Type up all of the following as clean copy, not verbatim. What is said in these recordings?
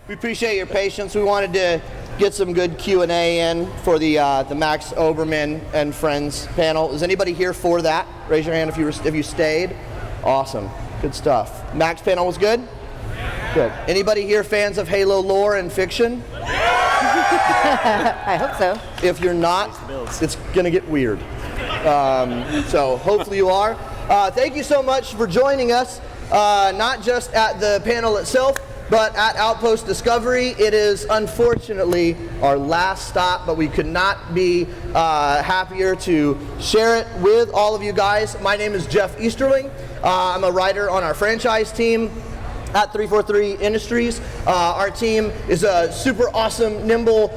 We appreciate your patience. We wanted to get some good Q&A in for the Max Oberman and Friends panel. Is anybody here for that? Raise your hand if you stayed. Awesome. Good stuff. Max panel was good? Good. Anybody here fans of Halo lore and fiction? I hope so. If you're not, it's going to get weird. So hopefully you are. Thank you so much for joining us, not just at the panel itself, but at Outpost Discovery. It is unfortunately our last stop, but we could not be happier to share it with all of you guys. My name is Jeff Easterling. I'm a writer on our franchise team at 343 Industries. Our team is a super awesome, nimble,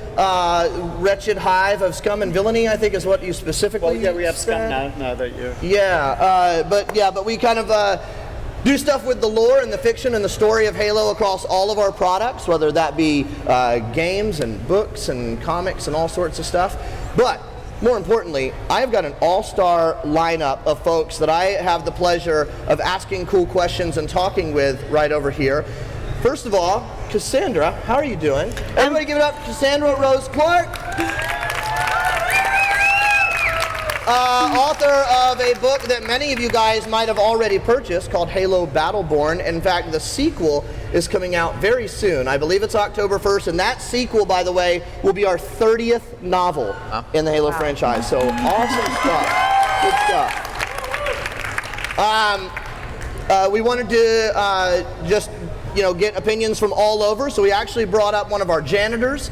wretched hive of scum and villainy, I think is what you specifically Well, yeah, we have said. scum now that you... Yeah, but we kind of do stuff with the lore and the fiction and the story of Halo across all of our products, whether that be games and books and comics and all sorts of stuff. But more importantly, I've got an all-star lineup of folks that I have the pleasure of asking cool questions and talking with right over here. First of all, Cassandra, how are you doing? Everybody give it up for Cassandra Rose Clarke. Author of a book that many of you guys might have already purchased called Halo Battleborn. In fact, the sequel is coming out very soon. I believe it's October 1st, and that sequel, by the way, will be our 30th novel in the Halo franchise. So awesome stuff. Good stuff. We wanted to just get opinions from all over, so we actually brought up one of our janitors.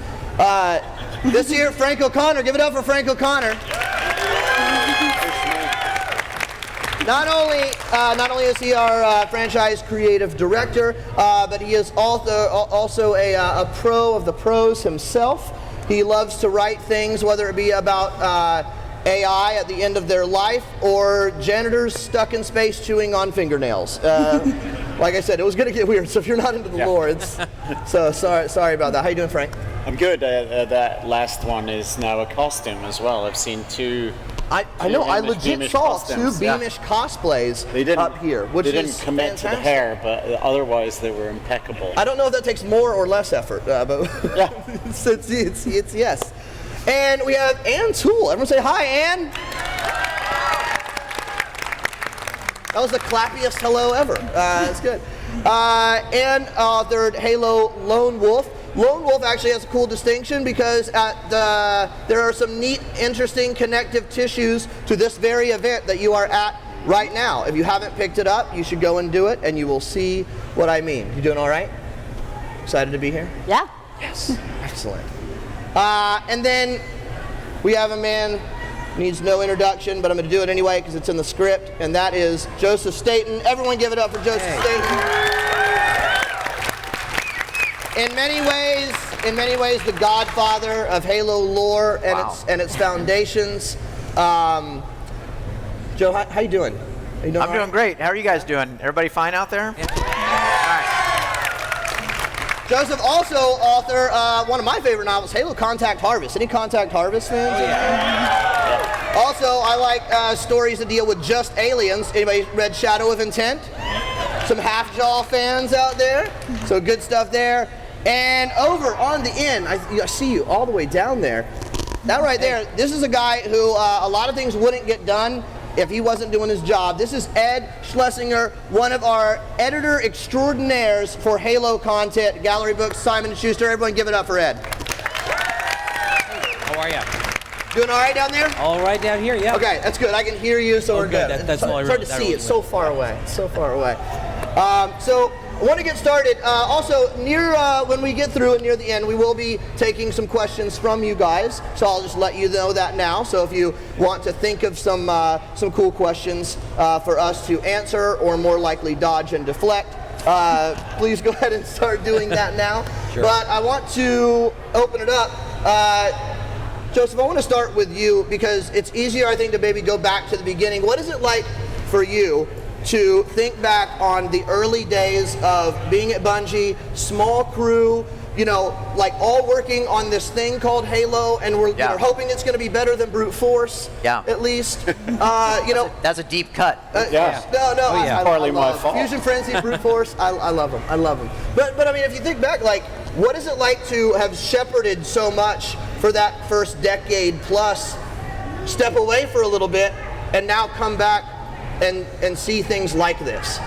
This year, Frank O'Connor. Give it up for Frank O'Connor. Not only is he our franchise creative director, but he is also a pro of the pros himself. He loves to write things, whether it be about AI at the end of their life or janitors stuck in space chewing on fingernails. Like I said, it was going to get weird, so if you're not into the lore, it's... So sorry about that. How you doing, Frank? I'm good. That last one is now a costume as well. I've seen two... I know. I legit Beamish saw costumes, two Beamish cosplays up here, which they didn't is commit fantastic. to the hair, but otherwise they were impeccable. I don't know if that takes more or less effort, but Yeah. it's yes. And we have Anne Toole. Everyone say hi, Anne. That was the clappiest hello ever. It's good. Anne authored Halo Lone Wolf. Lone Wolf actually has a cool distinction because there are some neat, interesting connective tissues to this very event that you are at right now. If you haven't picked it up, you should go and do it, and you will see what I mean. You doing all right? Excited to be here? Yeah. Yes. Excellent. And then we have a man who needs no introduction, but I'm going to do it anyway because it's in the script, and that is Joseph Staten. Everyone give it up for Joseph Staten. In many ways, the godfather of Halo lore and its foundations. Joe, how you doing? I'm doing great. How are you guys doing? Everybody fine out there? Yeah. Joseph also author one of my favorite novels, Halo Contact Harvest. Any Contact Harvest fans? Oh, yeah. Also, I like stories that deal with just aliens. Anybody read Shadow of Intent? Some Half-Jaw fans out there. So good stuff there. And over on the end, I see you all the way down there. That right there, this is a guy who a lot of things wouldn't get done if he wasn't doing his job. This is Ed Schlesinger, one of our editor extraordinaires for Halo content, Gallery Books, Simon & Schuster. Everyone give it up for Ed. How are you? Doing all right down there? All right down here, yeah. Okay, that's good. I can hear you, so we're good. That's all I It's hard to see. It's so far away. It's so far away. So I want to get started. Also, when we get through and near the end, we will be taking some questions from you guys. So I'll just let you know that now. So if you want to think of some cool questions for us to answer, or more likely dodge and deflect, please go ahead and start doing that now. Sure. But I want to open it up. Joseph, I want to start with you because it's easier, I think, to maybe go back to the beginning. What is it like for you to think back on the early days of being at Bungie, small crew, like all working on this thing called Halo, and we're hoping it's going to be better than brute force, at least. That's a deep cut. I partly my fault. Fusion Frenzy, brute force, I love them. I love them. But I mean, if you think back, like, what is it like to have shepherded so much for that first decade plus, step away for a little bit, and now come back and see things like this?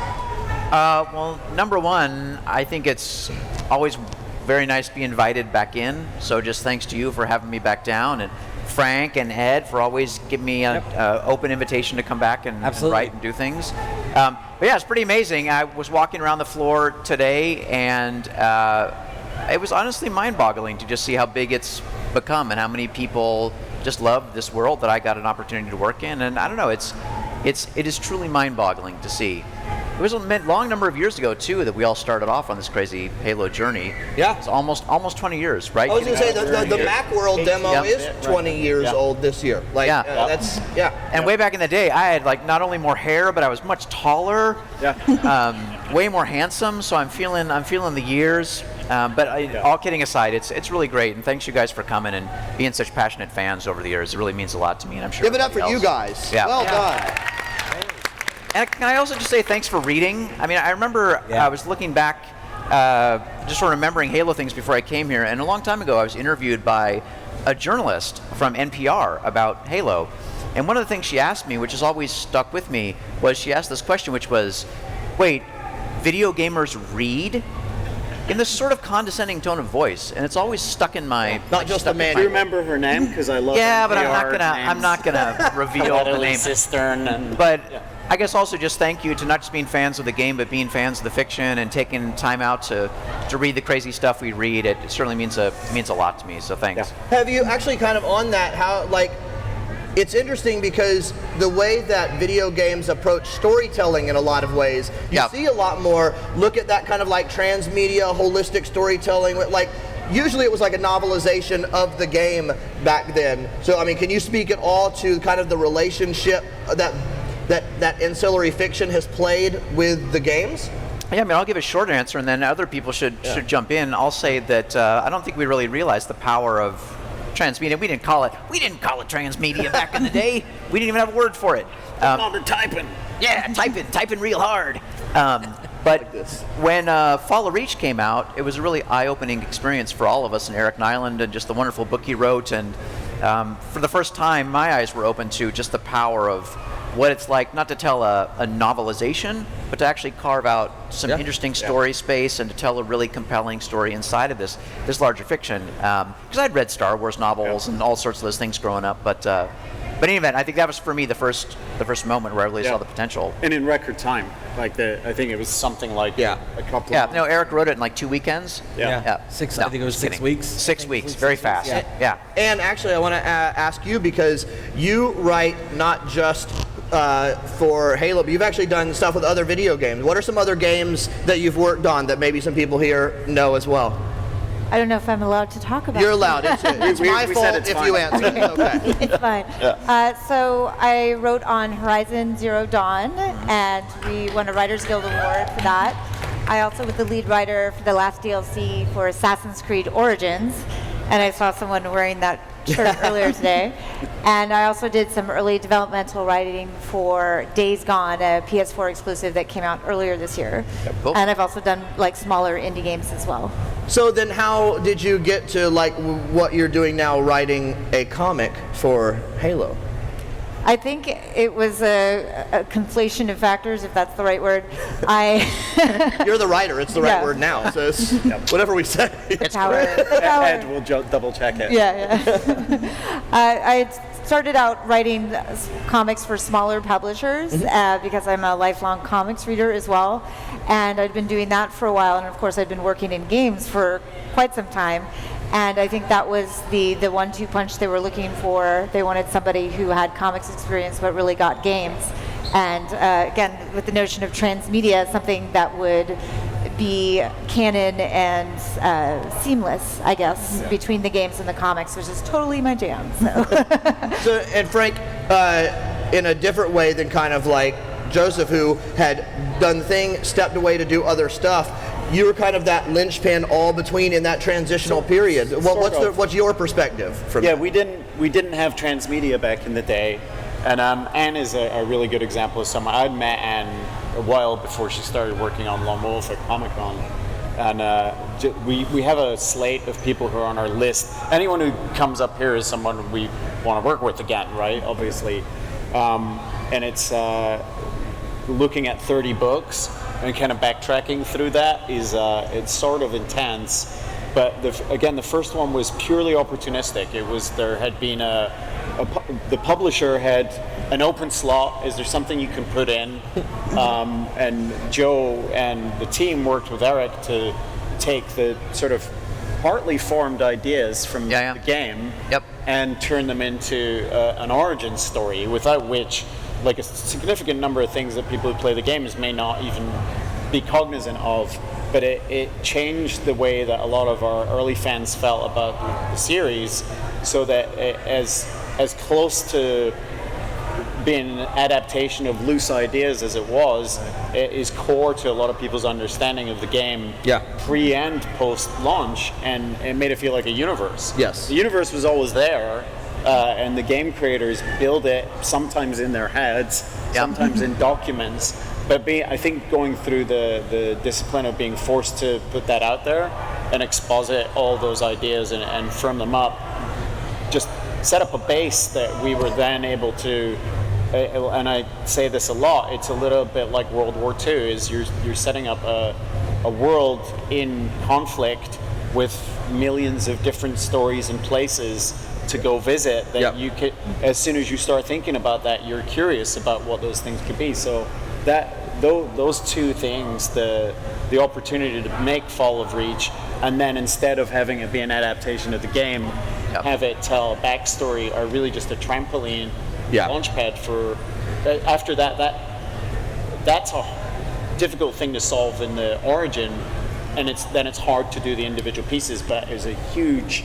Well, number one, I think it's always very nice to be invited back in. So just thanks to you for having me back down, and Frank and Ed for always giving me an open invitation to come back and write and do things. But yeah, it's pretty amazing. I was walking around the floor today, and it was honestly mind-boggling to just see how big it's become and how many people just love this world that I got an opportunity to work in. And I don't know, it is truly mind-boggling to see. It was a long number of years ago too that we all started off on this crazy Halo journey. Yeah, it's almost 20 years, right? I was going to say the Macworld demo is 20 years old this year. Like, that's And way back in the day, I had like not only more hair, but I was much taller. Way more handsome. So I'm feeling the years. All kidding aside, it's really great, and thanks you guys for coming and being such passionate fans over the years. It really means a lot to me, and I'm sure. Give it up for you guys. Yeah. Well done. And can I also just say thanks for reading? I mean, I remember I was looking back, just sort of remembering Halo things before I came here, and a long time ago I was interviewed by a journalist from NPR about Halo, and one of the things she asked me, which has always stuck with me, was she asked this question, which was, wait, video gamers read? In this sort of condescending tone of voice, and it's always stuck in my. Not just the man. Do you remember her name? Because I love. Yeah, but NPR I'm not gonna reveal the name. Cistern But I guess also just thank you to not just being fans of the game, but being fans of the fiction and taking time out to read the crazy stuff we read. It certainly means a lot to me. So thanks. Yeah. Have you actually kind of on that? How like. It's interesting because the way that video games approach storytelling in a lot of ways, you see a lot more, look at that kind of like transmedia, holistic storytelling, like usually it was like a novelization of the game back then. So I mean, can you speak at all to kind of the relationship that ancillary fiction has played with the games? Yeah, I mean, I'll give a short answer and then other people should jump in. I'll say that I don't think we really realized the power of transmedia. We didn't call it transmedia back in the day. We didn't even have a word for it. Called it typing. Yeah, typing real hard. But when Fall of Reach came out, it was a really eye-opening experience for all of us, and Eric Nyland, and just the wonderful book he wrote. And for the first time, my eyes were open to just the power of what it's like not to tell a novelization, but to actually carve out some interesting story space and to tell a really compelling story inside of this larger fiction. Because I'd read Star Wars novels and all sorts of those things growing up, but in any event, I think that was for me the first moment where I really saw the potential. And in record time, like I think it was something like a couple. Yeah, no, Eric wrote it in like 2 weekends. I think it was 6 weeks. 6 weeks, very fast. Yeah. And actually, I want to ask you, because you write not just for Halo, but you've actually done stuff with other video games. What are some other games that you've worked on that maybe some people here know as well? I don't know if I'm allowed to talk about You're allowed. It's my fault if you answer. It's okay. It's fine. So I wrote on Horizon Zero Dawn, and we won a Writers Guild Award for that. I also was the lead writer for the last DLC for Assassin's Creed Origins, and I saw someone wearing that shirt earlier today. And I also did some early developmental writing for Days Gone, a PS4 exclusive that came out earlier this year. Cool. And I've also done like smaller indie games as well. So then how did you get to like what you're doing now, writing a comic for Halo? I think it was a conflation of factors, if that's the right word. You're the writer. It's the right word now. So it's whatever we say. It's correct. Ed will double check it. I started out writing comics for smaller publishers because I'm a lifelong comics reader as well. And I'd been doing that for a while. And of course, I'd been working in games for quite some time. And I think that was the 1-2 punch they were looking for. They wanted somebody who had comics experience but really got games. And again, with the notion of transmedia, something that would be canon and seamless, I guess, between the games and the comics, which is totally my jam. So, and Frank, in a different way than kind of like Joseph, who had done the thing, stepped away to do other stuff, you're kind of that linchpin all between in that transitional period. What's your perspective from that? we didn't have transmedia back in the day, and Anne is a really good example of someone. I'd met Anne a while before she started working on Lone Wolf at Comic-Con, and we have a slate of people who are on our list. Anyone who comes up here is someone we want to work with again, right? Obviously, and it's looking at 30 books and kind of backtracking through that is it's sort of intense. But the first one was purely opportunistic. It was there had been the publisher had an open slot. Is there something you can put in? And Joe and the team worked with Eric to take the sort of partly formed ideas from the game and turn them into an origin story, without which, like, a significant number of things that people who play the games may not even be cognizant of. But it changed the way that a lot of our early fans felt about the series, so that as close to being an adaptation of loose ideas as it was, it is core to a lot of people's understanding of the game pre and post launch, and it made it feel like a universe. Yes. The universe was always there, and the game creators build it sometimes in their heads, sometimes in documents. But I think going through the discipline of being forced to put that out there and exposit all those ideas and firm them up, just set up a base that we were then able to, and I say this a lot, it's a little bit like World War II, is you're setting up a world in conflict with millions of different stories and places to go visit that you could, as soon as you start thinking about that, you're curious about what those things could be. So those two things, the opportunity to make Fall of Reach, and then instead of having it be an adaptation of the game, have it tell a backstory, are really just a trampoline launchpad for. After that's a difficult thing to solve in the origin, and it's hard to do the individual pieces, but it's a huge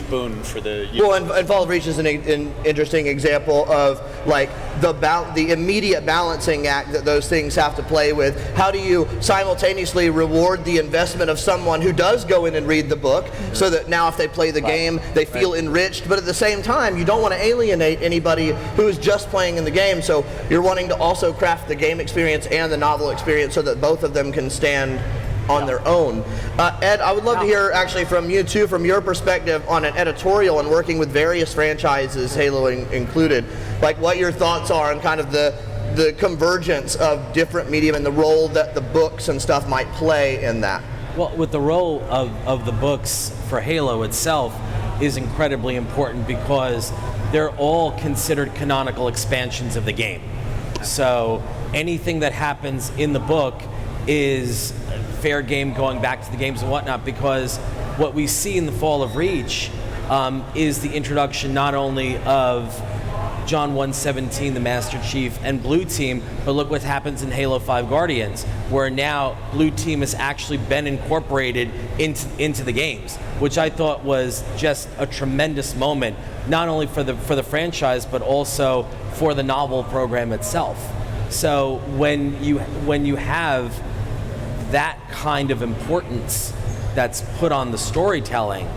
boon for the user. Well, and Fall of Reach is an interesting example of, like, the immediate balancing act that those things have to play with. How do you simultaneously reward the investment of someone who does go in and read the book, so that now if they play the game, they feel enriched, but at the same time, you don't want to alienate anybody who is just playing in the game, so you're wanting to also craft the game experience and the novel experience so that both of them can stand on their own. Ed, I would love to hear actually from you too, from your perspective on an editorial and working with various franchises, Halo included, like what your thoughts are on kind of the convergence of different medium and the role that the books and stuff might play in that. Well, with the role of the books for Halo itself is incredibly important because they're all considered canonical expansions of the game. So anything that happens in the book is fair game going back to the games and whatnot, because what we see in the Fall of Reach is the introduction not only of John 117, the Master Chief, and Blue Team, but look what happens in Halo 5 Guardians, where now Blue Team has actually been incorporated into the games, which I thought was just a tremendous moment, not only for the franchise, but also for the novel program itself. So when you have that kind of importance that's put on the storytelling,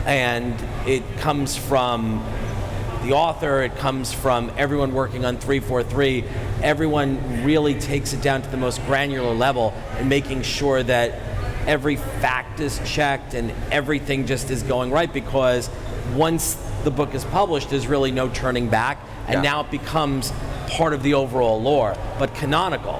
and it comes from the author, it comes from everyone working on 343, everyone really takes it down to the most granular level and making sure that every fact is checked and everything just is going right, because once the book is published, there's really no turning back, and now it becomes part of the overall lore, but canonical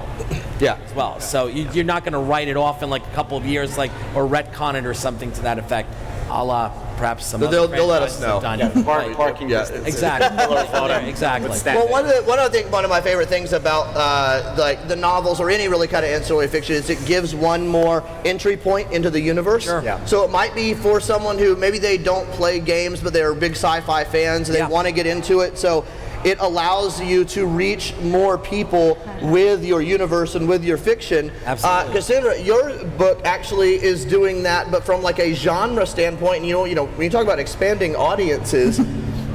as well. So you're not going to write it off in like a couple of years, like, or retcon it or something to that effect, a la perhaps some they'll let us know. Parking distance. Exactly. Exactly. Well, one of my favorite things about like the novels or any really kind of ancillary fiction is it gives one more entry point into the universe. Sure. So it might be for someone who maybe they don't play games, but they're big sci-fi fans and they want to get into it. So it allows you to reach more people with your universe and with your fiction. Absolutely. Cassandra, your book actually is doing that, but from like a genre standpoint. And you know, when you talk about expanding audiences,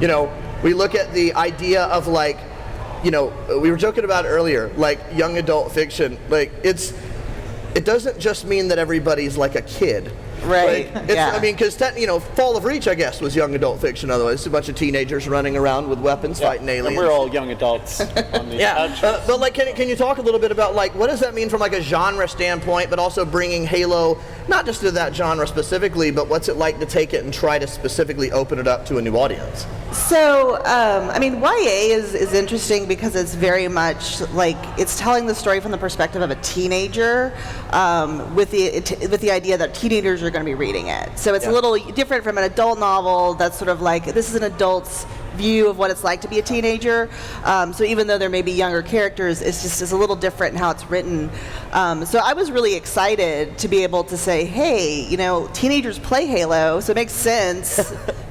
you know, we look at the idea of, like, you know, we were joking about it earlier, like young adult fiction. Like, it's it doesn't just mean that everybody's like a kid. Right. Like, I mean, because Fall of Reach, I guess, was young adult fiction. Otherwise, it's a bunch of teenagers running around with weapons, fighting aliens. And we're all young adults on these couches. But like, can you talk a little bit about like what does that mean from like a genre standpoint, but also bringing Halo not just to that genre specifically, but what's it like to take it and try to specifically open it up to a new audience? So, I mean, YA is interesting because it's very much like it's telling the story from the perspective of a teenager, with the idea that teenagers are going to be reading it. So it's a little different from an adult novel that's sort of like, this is an adult's view of what it's like to be a teenager. So even though there may be younger characters, it's a little different in how it's written. So I was really excited to be able to say, hey, teenagers play Halo, so it makes sense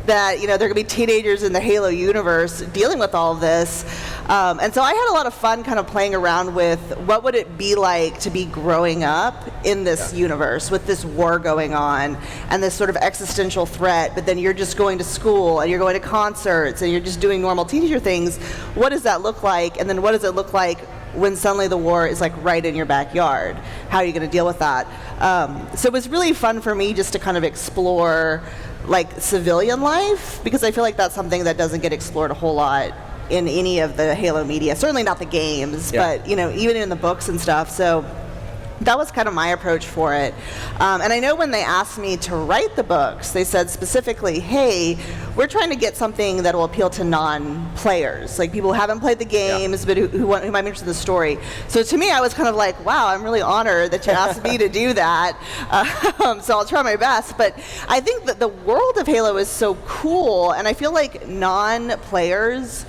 that, there are going to be teenagers in the Halo universe dealing with all of this. And so I had a lot of fun kind of playing around with what would it be like to be growing up in this universe with this war going on and this sort of existential threat, but then you're just going to school and you're going to concerts and you're just doing normal teenager things. What does that look like? And then what does it look like when suddenly the war is like right in your backyard? How are you going to deal with that? So it was really fun for me just to kind of explore like civilian life, because I feel like that's something that doesn't get explored a whole lot in any of the Halo media, certainly not the games, but even in the books and stuff. So that was kind of my approach for it. And I know when they asked me to write the books, they said specifically, hey, we're trying to get something that will appeal to non-players, like people who haven't played the games, but who might be interested in the story. So to me, I was kind of like, wow, I'm really honored that you asked me to do that. So I'll try my best. But I think that the world of Halo is so cool, and I feel like non-players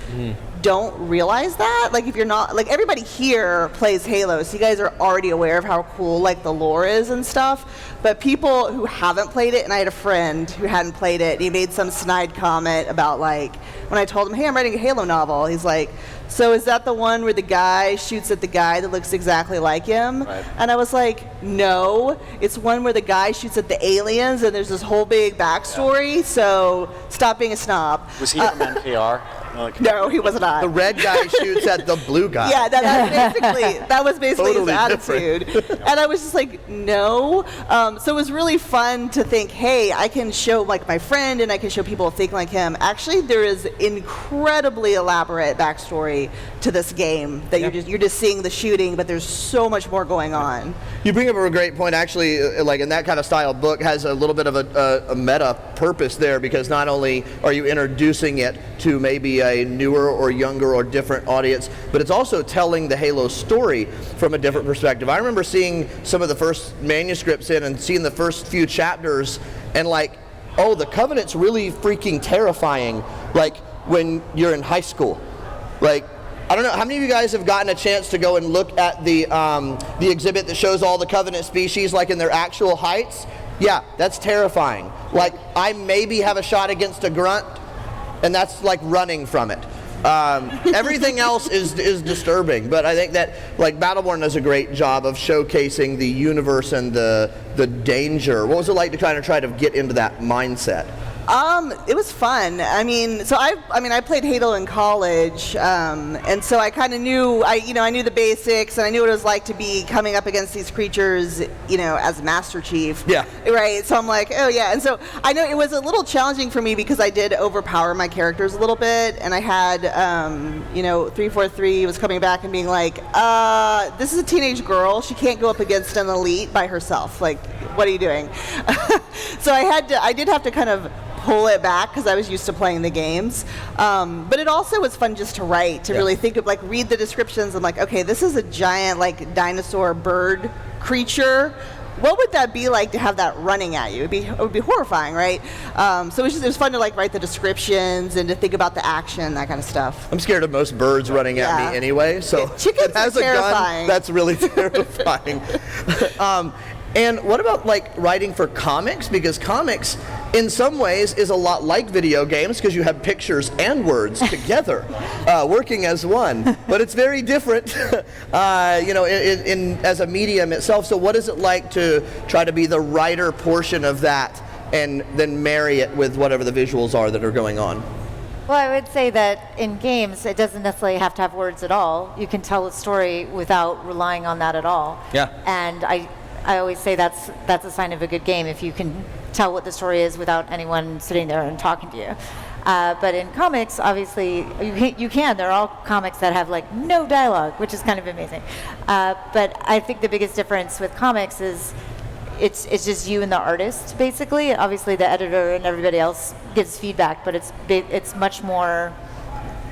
don't realize that. Like if you're not, like everybody here plays Halo, so you guys are already aware of how cool like the lore is and stuff, but people who haven't played it, and I had a friend who hadn't played it, and he made some snide comment about like, when I told him, hey, I'm writing a Halo novel, he's like, so is that the one where the guy shoots at the guy that looks exactly like him? Right. And I was like, no, it's one where the guy shoots at the aliens and there's this whole big backstory, so stop being a snob. Was he from NPR? No, he was not. The red guy shoots at the blue guy. Yeah, that was basically Totally his attitude. And I was just like, no. So it was really fun to think, hey, I can show like my friend and I can show people think like him. Actually, there is incredibly elaborate backstory to this game that you're just seeing the shooting, but there's so much more going on. You bring up a great point, actually, like in that kind of style book has a little bit of a meta purpose there, because not only are you introducing it to maybe a newer or younger or different audience, but it's also telling the Halo story from a different perspective. I remember seeing some of the first manuscripts in and seeing the first few chapters and like, oh, the Covenant's really freaking terrifying, like when you're in high school. Like, I don't know, how many of you guys have gotten a chance to go and look at the exhibit that shows all the Covenant species like in their actual heights? Yeah, that's terrifying. Like, I maybe have a shot against a grunt, and that's like running from it. Everything else is disturbing, but I think that like Battleborn does a great job of showcasing the universe and the danger. What was it like to kind of try to get into that mindset? It was fun. I mean, I played Halo in college, and so I kind of knew, I knew the basics, and I knew what it was like to be coming up against these creatures, as Master Chief. Yeah. Right. So I'm like, oh yeah. And so I know it was a little challenging for me because I did overpower my characters a little bit, and I had, 343 was coming back and being like, this is a teenage girl. She can't go up against an elite by herself. Like, what are you doing? So I did have to kind of pull it back because I was used to playing the games. But it also was fun just to write, to really think of, like, read the descriptions. I'm like, okay, this is a giant, like, dinosaur bird creature. What would that be like to have that running at you? It would be horrifying, right? So it was fun to like write the descriptions and to think about the action, that kind of stuff. I'm scared of most birds running at me anyway, so chickens it has are a terrifying. gun. That's really terrifying. And what about like writing for comics? Because comics, in some ways, is a lot like video games because you have pictures and words together, working as one. But it's very different, as a medium itself. So what is it like to try to be the writer portion of that and then marry it with whatever the visuals are that are going on? Well, I would say that in games, it doesn't necessarily have to have words at all. You can tell a story without relying on that at all. Yeah. And I always say that's a sign of a good game if you can tell what the story is without anyone sitting there and talking to you. But in comics, obviously, you can. There are all comics that have like no dialogue, which is kind of amazing. But I think the biggest difference with comics is it's just you and the artist, basically. Obviously, the editor and everybody else gives feedback, but it's much more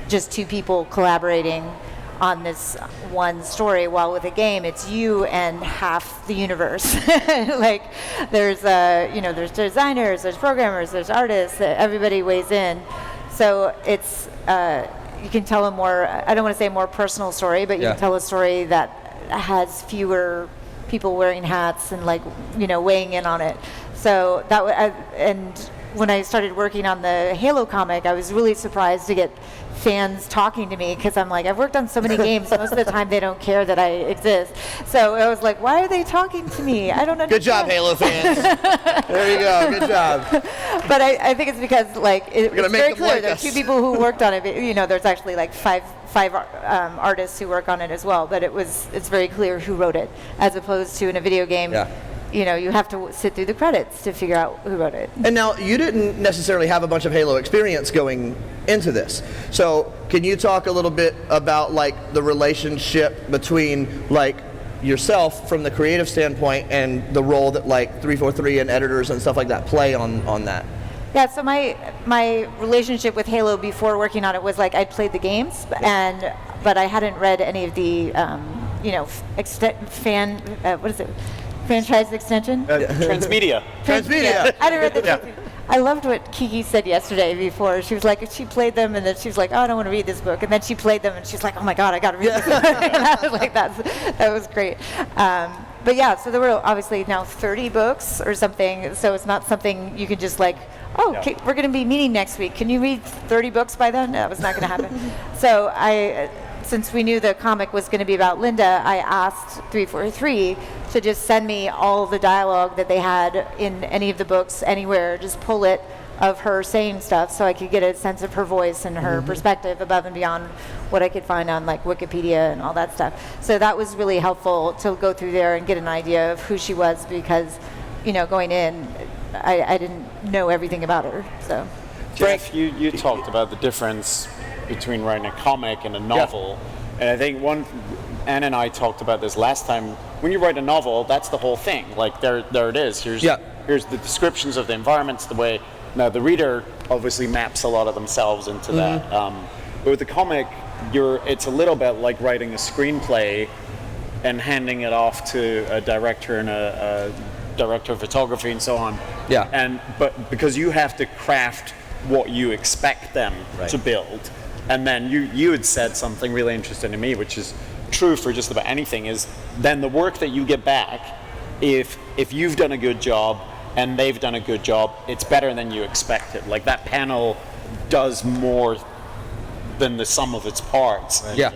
just two people collaborating on this one story, while with a game it's you and half the universe. Like there's there's designers, there's programmers, there's artists, everybody weighs in. So it's you can tell a more, I don't want to say a more personal story, but you can tell a story that has fewer people wearing hats and weighing in on it. So and when I started working on the Halo comic, I was really surprised to get fans talking to me, because I'm like, I've worked on so many games, most of the time they don't care that I exist. So I was like, why are they talking to me? I don't understand. Good job, Halo fans. There you go. Good job. But I think it's because it's very clear. There are two people who worked on it. There's actually five artists who work on it as well. But it's very clear who wrote it, as opposed to in a video game. Yeah. You have to sit through the credits to figure out who wrote it. And now, you didn't necessarily have a bunch of Halo experience going into this. So can you talk a little bit about the relationship between yourself from the creative standpoint and the role that 343 and editors and stuff like that play on that? Yeah, so my relationship with Halo before working on it was I'd played the games, but I hadn't read any of the what is it? Franchise extension? Transmedia. Transmedia. I didn't read the I loved what Kiki said yesterday before. She was like, she played them, and then she was like, oh, I don't want to read this book. And then she played them, and she's like, oh my God, I got to read this book. And I was like, that was great. But yeah, so there were obviously now 30 books or something, so it's not something you can just okay, we're going to be meeting next week. Can you read 30 books by then? That was not going to happen. So since we knew the comic was going to be about Linda, I asked 343 to just send me all the dialogue that they had in any of the books, anywhere, just pull it of her saying stuff so I could get a sense of her voice and her perspective above and beyond what I could find on Wikipedia and all that stuff. So that was really helpful to go through there and get an idea of who she was, because, going in, I didn't know everything about her. So, Jeff, you talked about the difference between writing a comic and a novel, and I think Anne and I talked about this last time. When you write a novel, that's the whole thing. There it is. Here's the descriptions of the environments, the way. Now the reader obviously maps a lot of themselves into that. But with the comic, it's a little bit like writing a screenplay and handing it off to a director and a director of photography and so on. Yeah. But because you have to craft what you expect them to build. And then you had said something really interesting to me, which is true for just about anything, is then the work that you get back, if you've done a good job and they've done a good job, it's better than you expected. That panel does more than the sum of its parts. Yeah.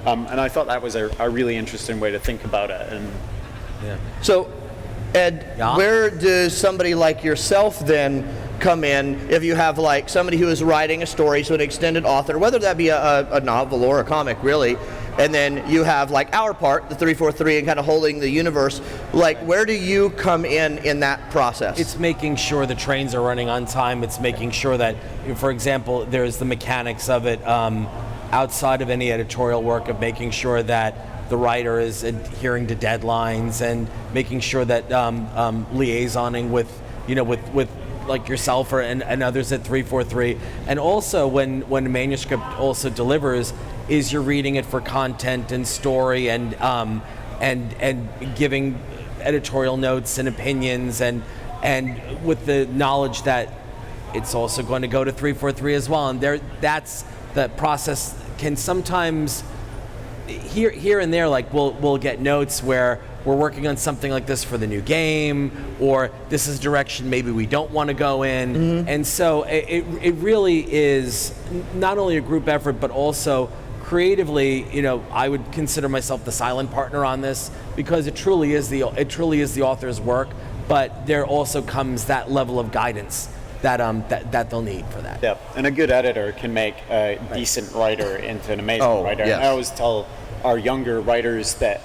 And I thought that was a really interesting way to think about it. And So, Ed, where does somebody like yourself then come in if you have somebody who is writing a story, so an extended author, whether that be a novel or a comic, really, and then you have our part, the 343, and kind of holding the universe, where do you come in that process? It's making sure the trains are running on time. It's making sure that, for example, there's the mechanics of it outside of any editorial work, of making sure that the writer is adhering to deadlines and making sure that liaisoning with yourself and others at 343, and also when a manuscript also delivers, is you're reading it for content and story and giving editorial notes and opinions and with the knowledge that it's also going to go to 343 as well. And that's the process can sometimes here and there, we'll get notes where we're working on something like this for the new game, or this is a direction maybe we don't want to go in. And so it really is not only a group effort, but also creatively, I would consider myself the silent partner on this, because it truly is the author's work, but there also comes that level of guidance that they'll need for that. Yeah, and a good editor can make a decent writer into an amazing writer. Yes. And I always tell our younger writers that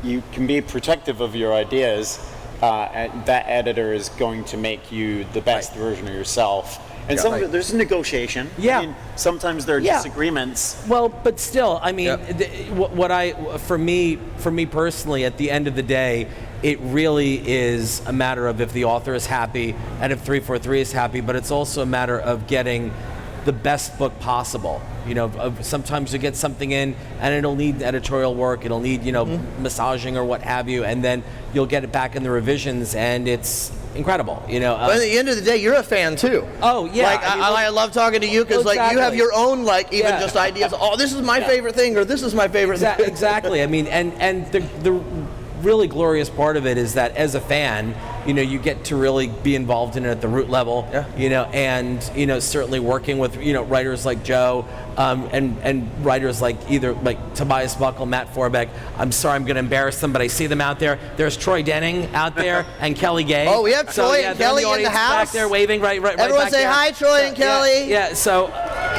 you can be protective of your ideas, and that editor is going to make you the best version of yourself. And some of it, there's a negotiation. Yeah. I mean, sometimes there are disagreements. Well, but still, I mean, for me personally, at the end of the day, it really is a matter of if the author is happy and if 343 is happy, but it's also a matter of getting the best book possible. You know, sometimes you get something in and it'll need editorial work, it'll need, massaging or what have you, and then you'll get it back in the revisions and it's incredible, But at the end of the day, you're a fan too. Oh, yeah. Like, I love talking to you because like you have your own just ideas. Oh, this is my favorite thing, or this is my favorite thing. Exactly. I mean, and the really glorious part of it is that as a fan, you get to really be involved in it at the root level. Yeah. And certainly working with writers like Joe, and writers like either like Tobias Buckle, Matt Forbeck. I'm sorry, I'm going to embarrass them, but I see them out there. There's Troy Denning out there and Kelly Gay. Oh, we have Troy and Kelly in the house back there waving right Everyone back say there. hi, Troy and Kelly. Yeah. So,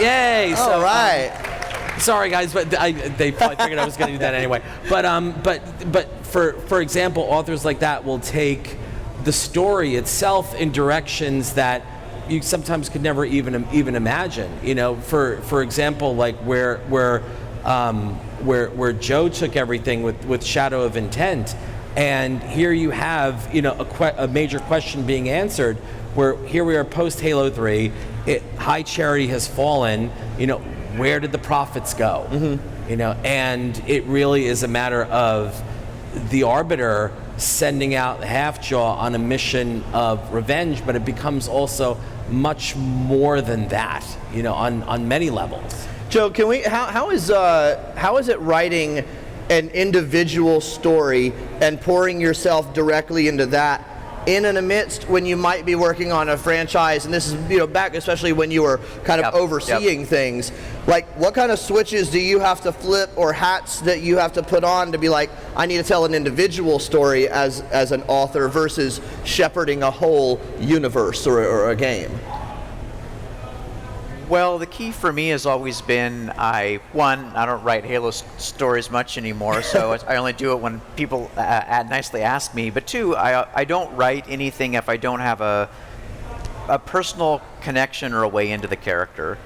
yay. All right. Sorry, guys, but they probably figured I was going to do that anyway. But for example, authors like that will take the story itself in directions that you sometimes could never even imagine. For example, like where Joe took everything with Shadow of Intent, and here you have a major question being answered. Where here we are post Halo 3, High Charity has fallen. Where did the profits go? Mm-hmm. And it really is a matter of the Arbiter sending out Halfjaw on a mission of revenge, but it becomes also much more than that, on many levels. Joe, can we? How is it writing an individual story and pouring yourself directly into that in and amidst when you might be working on a franchise, and this is back especially when you were kind of overseeing things, like what kind of switches do you have to flip or hats that you have to put on to be like, I need to tell an individual story as an author versus shepherding a whole universe or a game? Well, the key for me has always been, I don't write Halo stories much anymore, so I only do it when people nicely ask me. But two, I don't write anything if I don't have a personal connection or a way into the character.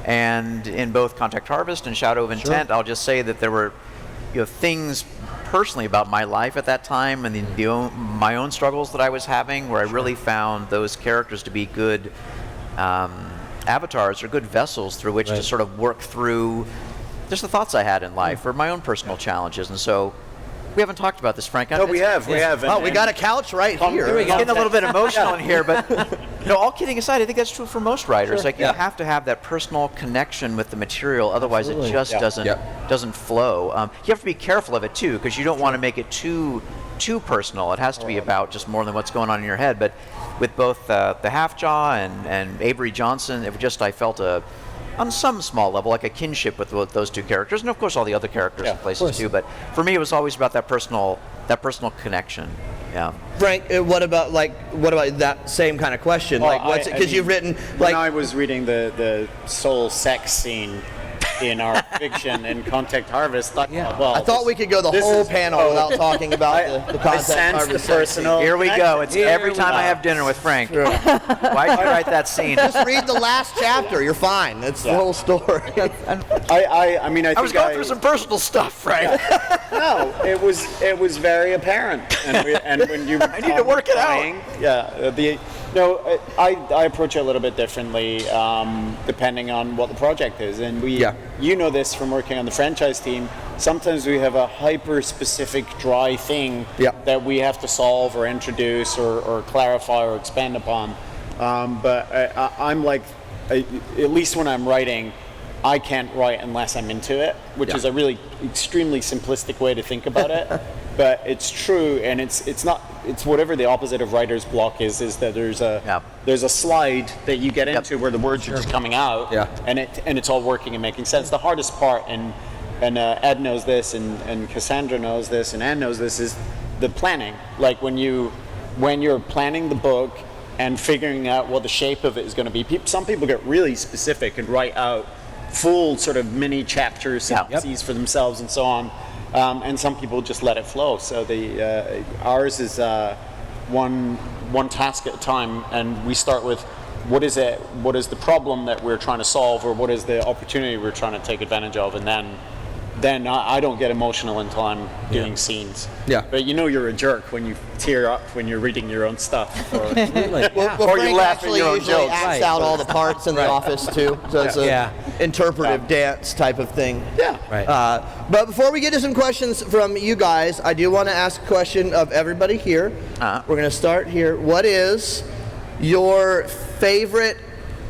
And in both Contact Harvest and Shadow of Intent, I'll just say that there were things personally about my life at that time and my own struggles that I was having where I really found those characters to be good avatars or good vessels through which to sort of work through just the thoughts I had in life or my own personal challenges. And so we haven't talked about this, Frank. No, we have. Oh, we got a couch right here. We're getting a little bit emotional in here, but all kidding aside, I think that's true for most writers. Like you have to have that personal connection with the material, otherwise it just doesn't flow. You have to be careful of it too, because you don't want to make it too personal. It has to be about just more than what's going on in your head. But with both the Halfjaw and Avery Johnson, I felt on some small level, like a kinship with those two characters, and of course all the other characters in places too. But for me, it was always about that personal connection. Yeah. Frank, what about that same kind of question? Well, because you've written when I was reading the soul sex scene in our fiction in Contact Harvest. I thought we could go the whole panel without talking about the Contact Harvest. The personal. Here we go. It's every time I have dinner with Frank. Why'd you write that scene? Just read the last chapter. You're fine. That's the whole story. I mean, I was going through some personal stuff, Frank. No, it was very apparent. And when you I need to work it out. Yeah. I approach it a little bit differently depending on what the project is. And you know this from working on the franchise team, sometimes we have a hyper-specific dry thing that we have to solve or introduce or clarify or expand upon. But I'm like, at least when I'm writing, I can't write unless I'm into it, which is a really extremely simplistic way to think about it. But it's true, and it's whatever the opposite of writer's block is that there's a slide that you get into where the words are just coming out, and it's all working and making sense. The hardest part, and Ed knows this, and Cassandra knows this, and Anne knows this, is the planning. Like when you're planning the book and figuring out what the shape of it is going to be. Some people get really specific and write out full sort of mini chapters, synopses for themselves and so on. and some people just let it flow. So ours is one task at a time, and we start with what is the problem that we're trying to solve, or what is the opportunity we're trying to take advantage of, and then I don't get emotional until I'm doing scenes. Yeah. But you're a jerk when you tear up when you're reading your own stuff. Or, Well, Or you Frank laugh at actually your own usually jokes. acts Right. out all the parts in the office too, so it's Yeah. a interpretive dance type of thing. yeah. Right. But before we get to some questions from you guys, I do want to ask a question of everybody here. We're going to start here. What is your favorite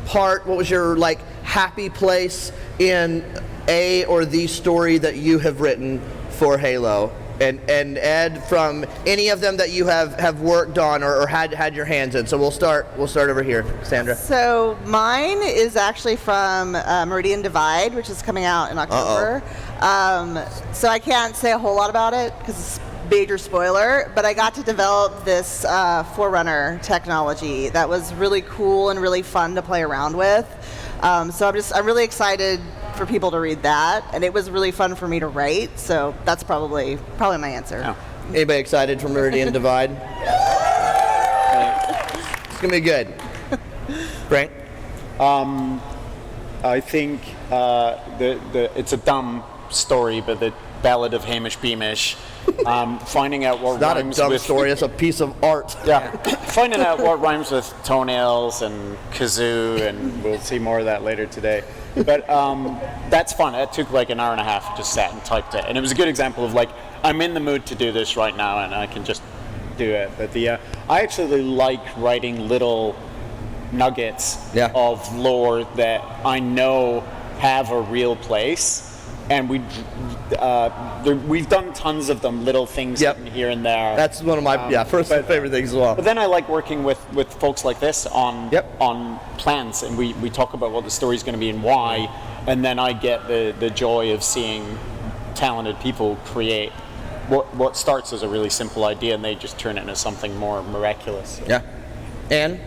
part? What was your happy place in a or the story that you have written for Halo? And Ed, from any of them that you have worked on or had your hands in. So we'll start over here, Sandra. So mine is actually from Meridian Divide, which is coming out in October. So I can't say a whole lot about it because it's major spoiler, but I got to develop this Forerunner technology that was really cool and really fun to play around with. So I'm really excited for people to read that, and it was really fun for me to write. So that's probably my answer. Yeah. Anybody excited for Meridian Divide? It's gonna be good. Frank? I think it's a dumb story, but the Ballad of Hamish Beamish, finding out what Not a rhymes dumb with story, it's a piece of art. Yeah, finding out what rhymes with toenails and kazoo, and we'll see more of that later today. But that's fun. It took like an hour and a half. Just sat and typed it, and it was a good example of I'm in the mood to do this right now, and I can just do it. But I actually like writing little nuggets of lore that I know have a real place. And we've done tons of them, little things here and there. That's one of my personal favorite things as well. But then I like working with folks like this on plans, and we talk about what the story's going to be and why, and then I get the joy of seeing talented people create what starts as a really simple idea, and they just turn it into something more miraculous. Yeah. And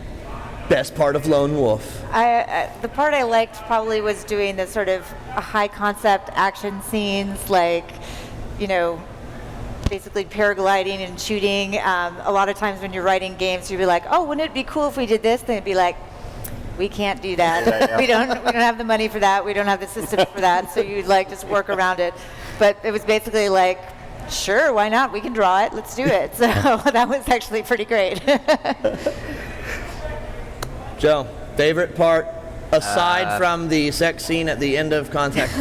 best part of Lone Wolf. The part I liked probably was doing the sort of high concept action scenes, basically paragliding and shooting. A lot of times when you're writing games, you'd be like, oh, wouldn't it be cool if we did this? Then it'd be like, we can't do that. We don't have the money for that. We don't have the systems for that. So you'd just work around it. But it was basically sure, why not? We can draw it. Let's do it. So that was actually pretty great. Joe, favorite part aside from the sex scene at the end of Contact?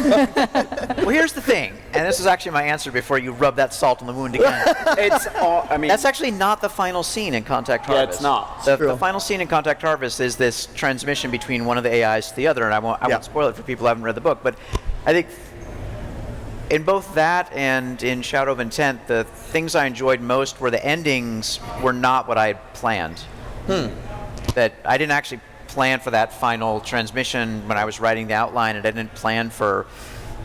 Well, here's the thing, and this is actually my answer before you rub that salt on the wound again. That's actually not the final scene in Contact Harvest. Yeah, it's not. The final scene in Contact Harvest is this transmission between one of the AIs to the other, and I won't spoil it for people who haven't read the book, but I think in both that and in Shadow of Intent, the things I enjoyed most were the endings were not what I had planned. That I didn't actually plan for that final transmission when I was writing the outline, and I didn't plan for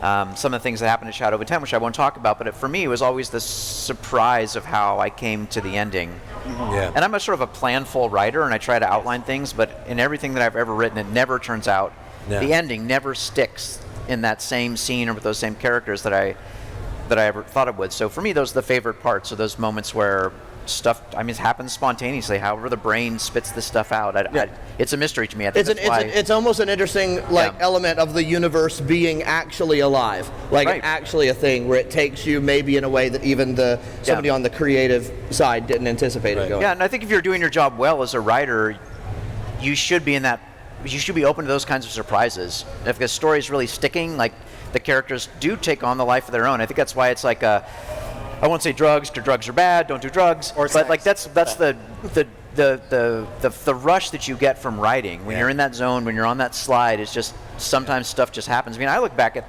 some of the things that happened in Shadow of Intent, which I won't talk about, but for me it was always the surprise of how I came to the ending. Yeah. And I'm a sort of a planful writer, and I try to outline things, but in everything that I've ever written, it never turns out, the ending never sticks in that same scene or with those same characters that I ever thought it would. So for me, those are the favorite parts, are those moments where stuff, it happens spontaneously, however the brain spits this stuff out. It's a mystery to me. I think It's almost an interesting element of the universe being actually alive, actually a thing where it takes you maybe in a way that even somebody on the creative side didn't anticipate it going. Yeah, and I think if you're doing your job well as a writer, you should be open to those kinds of surprises. If the story is really sticking, the characters do take on the life of their own. I think that's why it's I won't say drugs, because drugs are bad. Don't do drugs. But that's the rush that you get from writing when you're in that zone, when you're on that slide. It's just sometimes stuff just happens. I look back at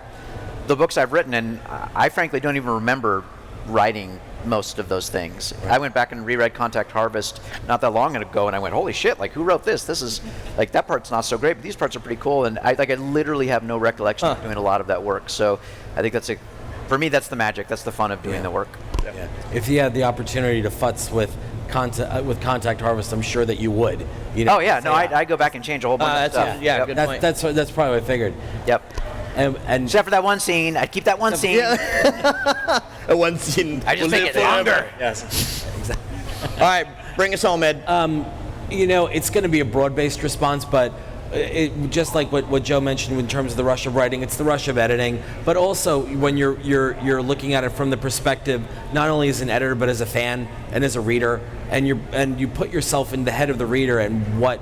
the books I've written, and I frankly don't even remember writing most of those things. Right. I went back and reread Contact Harvest not that long ago, and I went, holy shit! Who wrote this? This is that part's not so great, but these parts are pretty cool. And I literally have no recollection of doing a lot of that work. So I think for me, that's the magic. That's the fun of doing the work. Yeah. If you had the opportunity to futz with Contact Harvest, I'm sure that you would. I go back and change a whole bunch of stuff. Good point. That's probably what I figured. Yep. And except for that one scene, I'd keep that one scene. Yeah. one scene. I just was make in it forever. longer. Yes. All right, bring us home, Ed. It's going to be a broad-based response, but just like what Joe mentioned in terms of the rush of writing, it's the rush of editing. But also, when you're looking at it from the perspective not only as an editor but as a fan and as a reader, and you put yourself in the head of the reader and what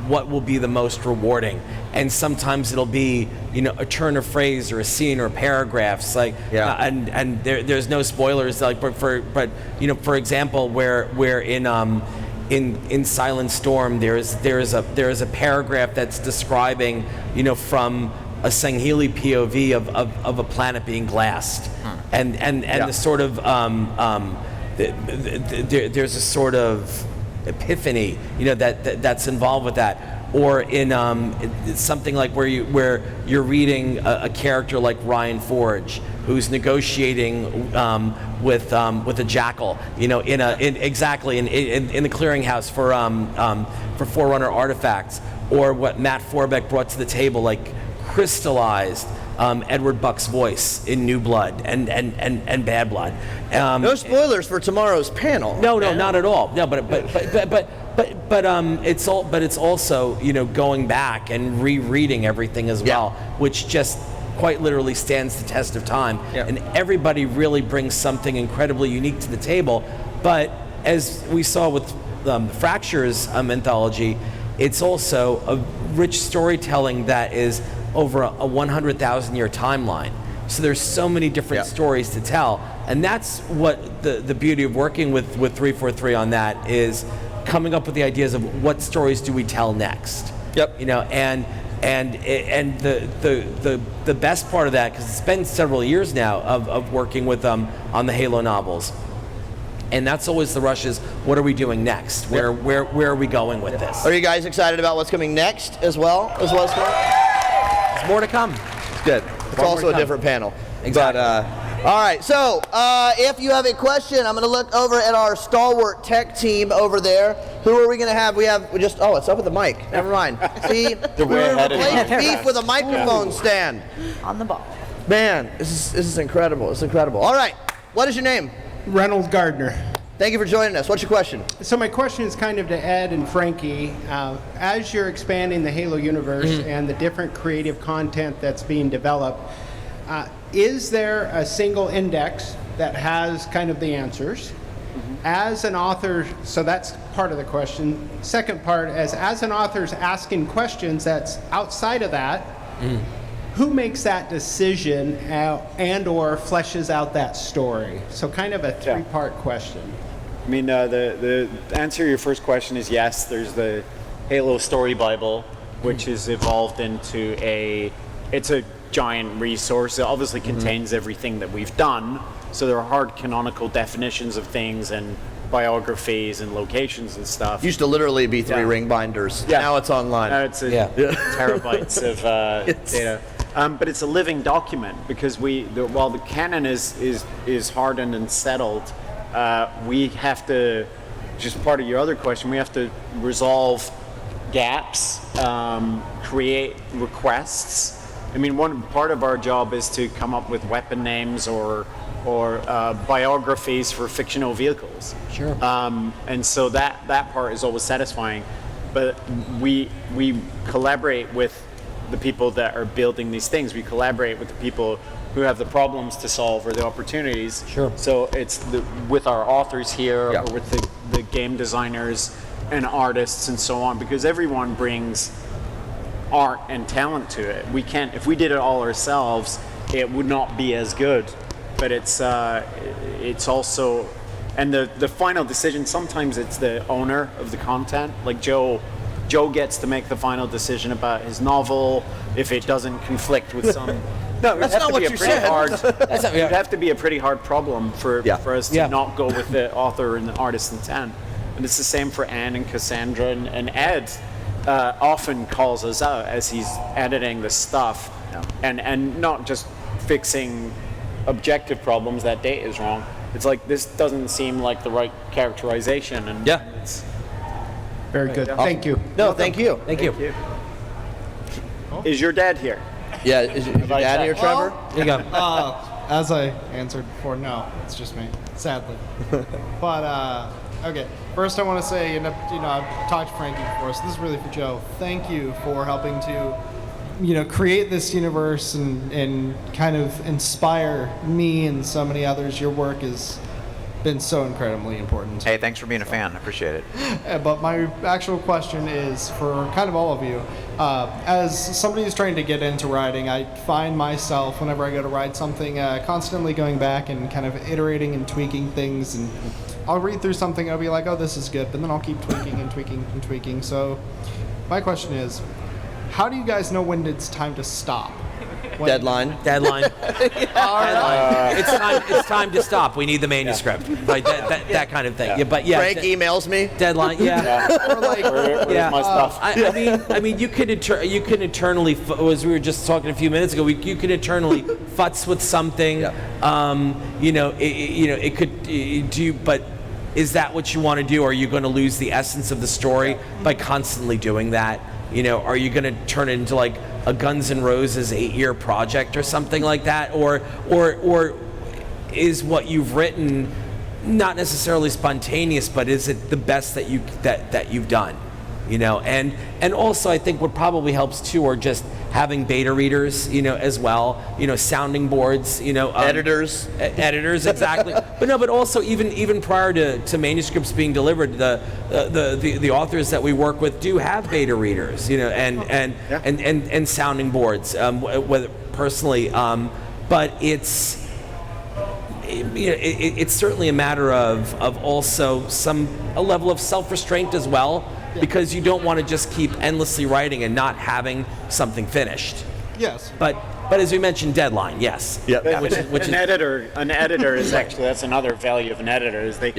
will be the most rewarding. And sometimes it'll be a turn of phrase or a scene or paragraphs and there's no spoilers but for example where in Silent Storm there is a paragraph that's describing from a Sangheili POV of a planet being glassed and the sort of there's a sort of epiphany that's involved with that. Or in something like where you're reading a character like Ryan Forge, who's negotiating with a jackal, in the clearinghouse for Forerunner artifacts, or what Matt Forbeck brought to the table, like crystallized Edward Buck's voice in New Blood and Bad Blood. No spoilers for tomorrow's panel. No, not at all. No, but it's also going back and rereading everything as well, which just quite literally stands the test of time. Yeah. And everybody really brings something incredibly unique to the table. But as we saw with Fracture's anthology, it's also a rich storytelling that is over a 100,000-year timeline. So there's so many different stories to tell, and that's what the beauty of working with 343 on that is, coming up with the ideas of what stories do we tell next. Yep. And the best part of that, because it's been several years now of working with on the Halo novels, and that's always the rush is, what are we doing next? Where are we going with this? Are you guys excited about what's coming next as well? There's more to come. It's good. It's also a different panel. Exactly. But, all right, so if you have a question, I'm going to look over at our stalwart tech team over there. Who are we going to have? We it's up with the mic. Never mind. See, we replaced beef with a microphone stand. On the ball. Man, this is incredible. It's incredible. All right, what is your name? Reynolds Gardner. Thank you for joining us. What's your question? So my question is kind of to Ed and Frankie. As you're expanding the Halo universe and the different creative content that's being developed, is there a single index that has kind of the answers? As an author, so that's part of the question. Second part, as an author's asking questions that's outside of that, who makes that decision and or fleshes out that story? So kind of a three-part question. I mean, the answer to your first question is yes. There's the Halo Story Bible, which is evolved into it's a giant resource. It obviously contains everything that we've done. So there are hard canonical definitions of things and biographies and locations and stuff. Used to literally be 3 ring binders. Yeah. Now it's online. Now it's terabytes of data. But it's a living document because while the canon is hardened and settled, we have to, just part of your other question, we have to resolve gaps, create requests. I mean, one part of our job is to come up with weapon names or biographies for fictional vehicles. Sure. And so that part is always satisfying. But we collaborate with the people that are building these things. We collaborate with the people who have the problems to solve or the opportunities. Sure. So it's with our authors here or with the game designers and artists and so on, because everyone brings art and talent to it. We can't, if we did it all ourselves, it would not be as good. But it's also, and the final decision, sometimes it's the owner of the content. Like Joe gets to make the final decision about his novel if it doesn't conflict with some. No, That's not what you said. It would have to be a pretty hard problem for us to not go with the author and the artist's intent. And it's the same for Anne and Cassandra and Ed. Often calls us out as he's editing the stuff, and not just fixing objective problems that date is wrong. It's like, this doesn't seem like the right characterization, and it's very good. Thank you. No, thank you. Thank you. Is your dad here? Yeah, is your dad here, Trevor? Here you go. as I answered before, no, it's just me, sadly. But okay, first I want to say, I've talked to Frankie before, so this is really for Joe. Thank you for helping to, create this universe and kind of inspire me and so many others. Your work has been so incredibly important. Hey, thanks for being a fan. I appreciate it. But my actual question is for kind of all of you. As somebody who's trying to get into writing, I find myself, whenever I go to write something, constantly going back and kind of iterating and tweaking things. And I'll read through something, I'll be like, oh, this is good, but then I'll keep tweaking and tweaking and tweaking. So my question is, how do you guys know when it's time to stop? Deadline. It's time to stop. We need the manuscript. Right, that kind of thing. Yeah, but yeah. Frank emails me. Deadline. Yeah. Or like, Where's my stuff? I mean, you can eternally, as we were just talking a few minutes ago, you can eternally futz with something. Yeah. It could do, but is that what you want to do? Are you going to lose the essence of the story by constantly doing that? Are you going to turn it into like a Guns N' Roses 8-year project or something like that, or is what you've written not necessarily spontaneous, but is it the best that you've done? And also I think what probably helps too are just having beta readers, as well, sounding boards, Editors. Editors, exactly. but also even prior to manuscripts being delivered, the authors that we work with do have beta readers, and sounding boards, whether personally, but it's certainly a matter of also a level of self-restraint as well. Because you don't want to just keep endlessly writing and not having something finished. Yes. But as we mentioned, deadline, yes. Yep. Which An editor is actually, that's another value of an editor, is they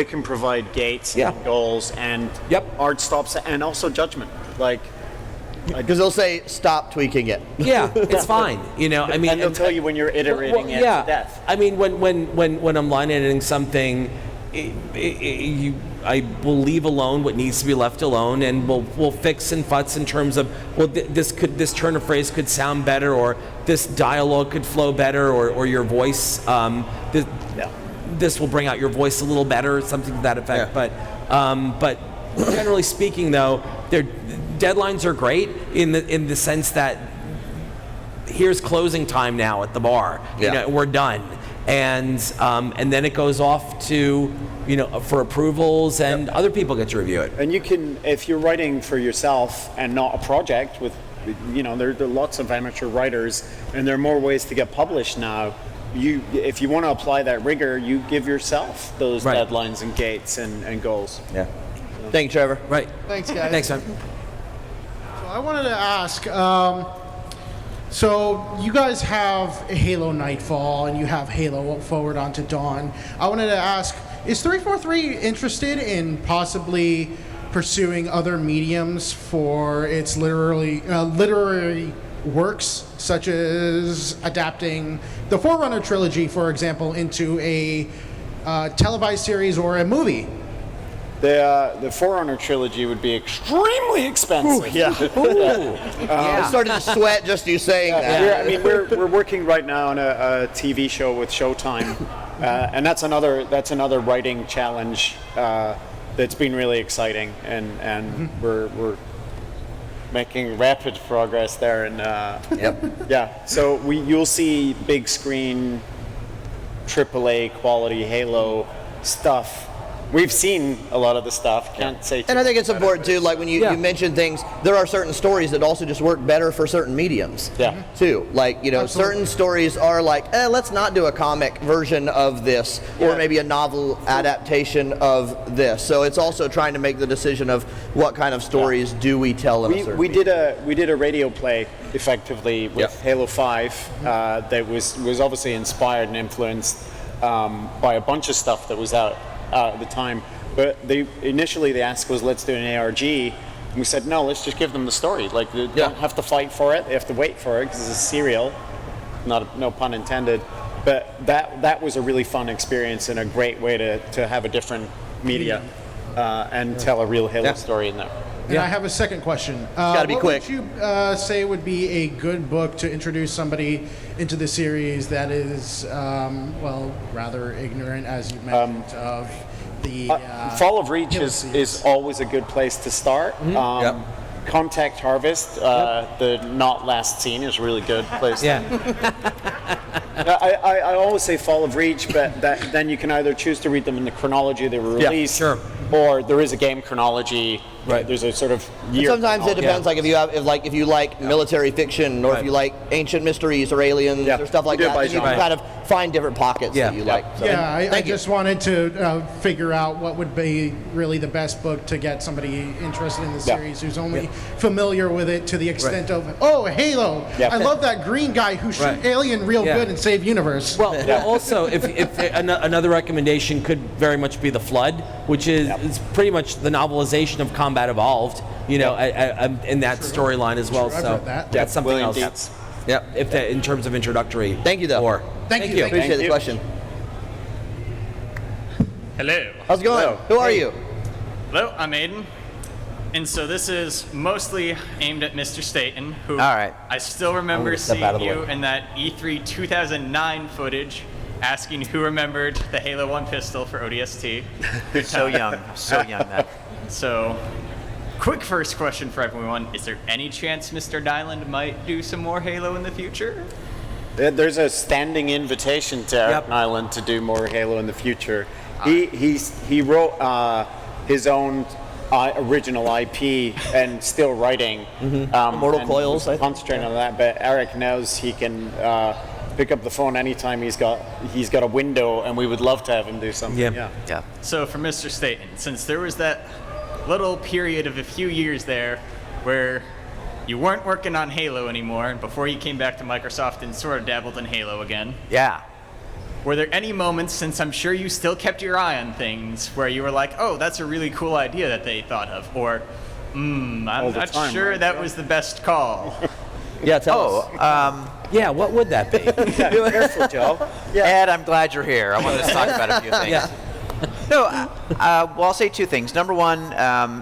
can provide gates and goals and art stops and also judgment. Because they'll say, stop tweaking it. Yeah, it's fine. And they'll tell you when you're iterating it to death. I mean, when I'm line editing something, I will leave alone what needs to be left alone, and we'll fix and futz in terms of, well, this turn of phrase could sound better, or this dialogue could flow better, or your voice, this will bring out your voice a little better, something to that effect. Yeah. But generally speaking, though, deadlines are great in the sense that here's closing time now at the bar. We're done. And then it goes off to, for approvals, and other people get to review it. And you can, if you're writing for yourself and not a project with, there are lots of amateur writers, and there are more ways to get published now. If you want to apply that rigor, you give yourself those deadlines and gates and goals. Yeah. Thank you, Trevor. Right. Thanks, guys. Thanks, man. So I wanted to ask, so you guys have Halo Nightfall and you have Halo Forward onto Dawn. I wanted to ask, is 343 interested in possibly pursuing other mediums for its literary works, such as adapting the Forerunner trilogy, for example, into a televised series or a movie? The Forerunner trilogy would be extremely expensive. I started to sweat just you saying that. We're working right now on a TV show with Showtime, and that's another writing challenge that's been really exciting, and we're making rapid progress there. And so you'll see big screen, AAA quality Halo stuff. We've seen a lot of the stuff. Can't say. And I think it's important too. Like when you mention things, there are certain stories that also just work better for certain mediums. Yeah. Too. Like certain stories are like, let's not do a comic version of this, or maybe a novel adaptation of this. So it's also trying to make the decision of what kind of stories do we tell in a certain. We did a radio play effectively with Halo 5 that was obviously inspired and influenced by a bunch of stuff that was out at the time, but initially the ask was, let's do an ARG, and we said no, let's just give them the story. Like they don't have to fight for it; they have to wait for it because it's a serial. No pun intended. But that was a really fun experience and a great way to have a different media and tell a real Halo story in there. And I have a second question. gotta be quick. What would you say would be a good book to introduce somebody into the series that is, rather ignorant, as you mentioned, of the Fall of Reach Halo is series? always a good place to start. Yep. Contact Harvest, the not last scene is a really good place. Yeah. I always say Fall of Reach, but then you can either choose to read them in the chronology they were Yeah, released, sure. or there is a game chronology. Right. There's a sort of year. Sometimes it chronology. depends, like if you like military fiction, or if Right. you like ancient mysteries or aliens Yeah. or stuff like We do it that, by then you can genre. kind of find different pockets Yeah. that you Yeah. like. So, Yeah, I thank you. just wanted to figure out what would be really the best book to get somebody interested in the Yeah. series who's only familiar with it to the extent of, oh, Halo. Yeah. I love that green guy who shoot Right. alien real Yeah. good and save universe. Well, also, if another recommendation could very much be The Flood, which is it's pretty much the novelization of Combat Evolved, in that storyline as well. Sure, I've so read that. that's something William else. Dietz. Yep. If that, in terms of introductory. Thank you, though. Lore. Thank you. Appreciate Thank the you. question. Hello. How's it going? Hello. Who are you? Hello, I'm Aiden. And so this is mostly aimed at Mr. Staten, who All right. I still remember gonna step seeing out of the you way. in that E3 2009 footage asking who remembered the Halo 1 pistol for ODST. Good So time. young, so young then. So, quick first question for everyone. Is there any chance Mr. Nyland might do some more Halo in the future? There's a standing invitation to Eric Yep. Nyland to do more Halo in the future. He wrote his own original IP and still writing. Immortal and Coils, was I think. concentrating on that. But Eric knows he can pick up the phone anytime he's got a window, and we would love to have him do something. Yeah. Yeah. So for Mr. Staten, since there was that little period of a few years there where you weren't working on Halo anymore, and before you came back to Microsoft and sort of dabbled in Halo again, Yeah. were there any moments, since I'm sure you still kept your eye on things, where you were like, oh, that's a really cool idea that they thought of, or, I'm All the not time, sure right? that was the best call? Yeah, tell us. Oh, Yeah. What would that be? Careful, Joe. Ed, I'm glad you're here. I wanted to talk about a few things. Yeah. No, well, I'll say two things. Number one,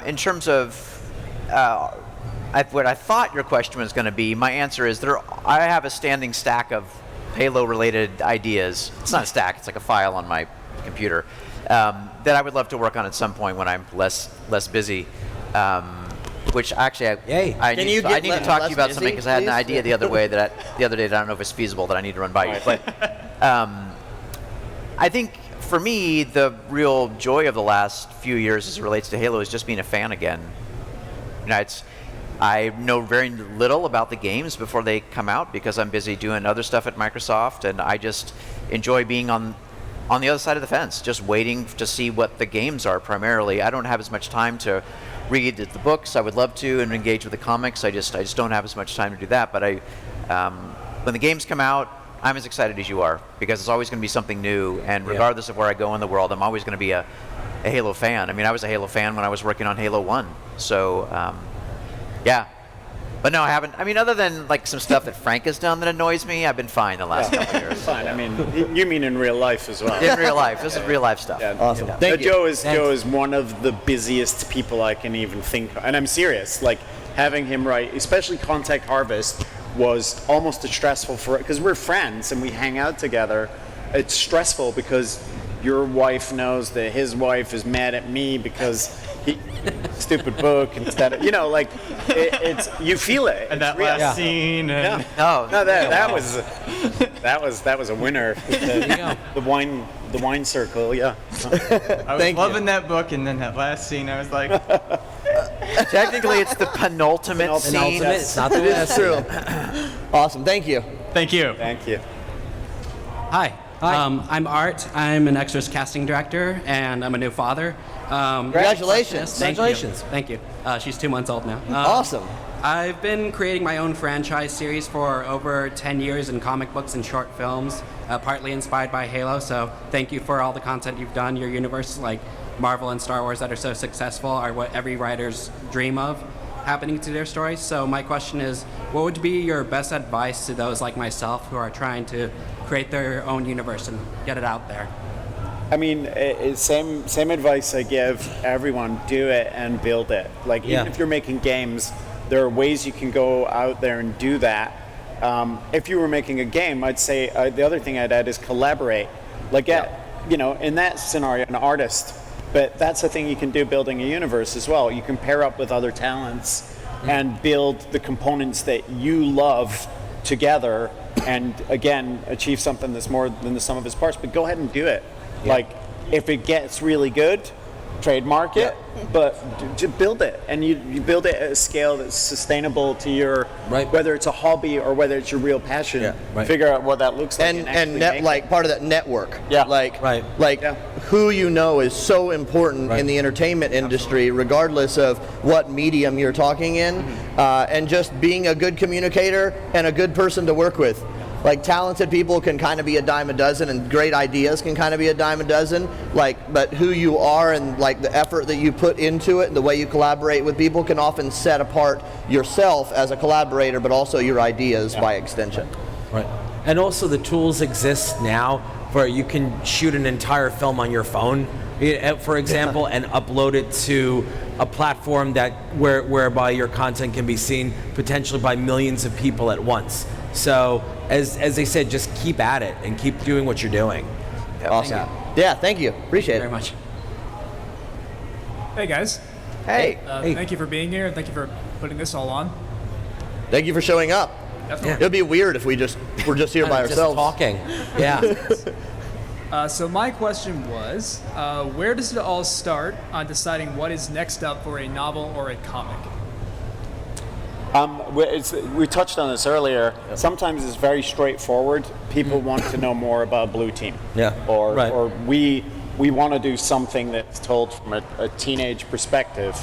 in terms of what I thought your question was going to be, my answer is I have a standing stack of Halo-related ideas. It's not a stack; it's like a file on my computer that I would love to work on at some point when I'm less busy. Which actually, Yay. I Can need, you I get need to less talk to you about busy, something because I had an please? idea the other day that I don't know if it's feasible that I need to run by you. But I think for me, the real joy of the last few years as it relates to Halo is just being a fan again. I know very little about the games before they come out because I'm busy doing other stuff at Microsoft, and I just enjoy being on the other side of the fence, just waiting to see what the games are primarily. I don't have as much time to read the books. I would love to and engage with the comics. I just don't have as much time to do that. But when the games come out, I'm as excited as you are because it's always going to be something new. And regardless of where I go in the world, I'm always going to be a Halo fan. I mean, I was a Halo fan when I was working on Halo 1. So, yeah. But no, I haven't. I mean, other than like some stuff that Frank has done that annoys me, I've been fine the last couple of years. Fine. I mean, you mean in real life as well. In real life, this is real life stuff. Yeah. Awesome. Yeah. Thank you. Joe is one of the busiest people I can even think of. And I'm serious. Like, having him write, especially Contact Harvest, was almost as stressful for because we're friends and we hang out together. It's stressful because your wife knows that his wife is mad at me because he stupid book instead of it's you feel it. And It's that real. last scene, and Oh, No, that was a winner. The wine circle, yeah. I was Thank you. loving that book, and then that last scene, I was like, technically, it's the penultimate scene. Penultimate. It's not the It is last. true. Awesome. Thank you. thank you. Thank you. Hi. I'm Art. I'm an extras casting director, and I'm a new father. Congratulations. Thank Congratulations. You. Thank you. She's 2 months old now. Awesome. I've been creating my own franchise series for over 10 years in comic books and short films, partly inspired by Halo, so thank you for all the content you've done. Your universes like Marvel and Star Wars that are so successful are what every writer's dream of happening to their stories. So my question is, what would be your best advice to those like myself who are trying to create their own universe and get it out there? I mean, same advice I give everyone: do it and build it. Like even if you're making games, there are ways you can go out there and do that. If you were making a game, I'd say the other thing I'd add is collaborate. Like in that scenario, an artist, but that's the thing you can do building a universe as well. You can pair up with other talents and build the components that you love together, and again achieve something that's more than the sum of its parts. But go ahead and do it. Like if it gets really good, trademark it, but just build it, and you build it at a scale that's sustainable to your whether it's a hobby or whether it's your real passion. Figure out what that looks like, and like part of that network. Who you know is so important in the entertainment industry, regardless of what medium you're talking in, and just being a good communicator and a good person to work with. Like talented people can kind of be a dime a dozen, and great ideas can kind of be a dime a dozen. But who you are and like the effort that you put into it and the way you collaborate with people can often set apart yourself as a collaborator, but also your ideas by extension. Right. And also the tools exist now where you can shoot an entire film on your phone, for example, and upload it to a platform whereby your content can be seen potentially by millions of people at once. So, as they said, just keep at it and keep doing what you're doing. Awesome. Yeah, thank you. Appreciate it. Very much. Hey guys. Hey. Thank you for being here, and thank you for putting this all on. Thank you for showing up. Definitely. It'd be weird if we're just here by ourselves. Just talking. Yeah. So my question was, where does it all start on deciding what is next up for a novel or a comic? We touched on this earlier. Sometimes it's very straightforward. People want to know more about Blue Team. Or we want to do something that's told from a teenage perspective.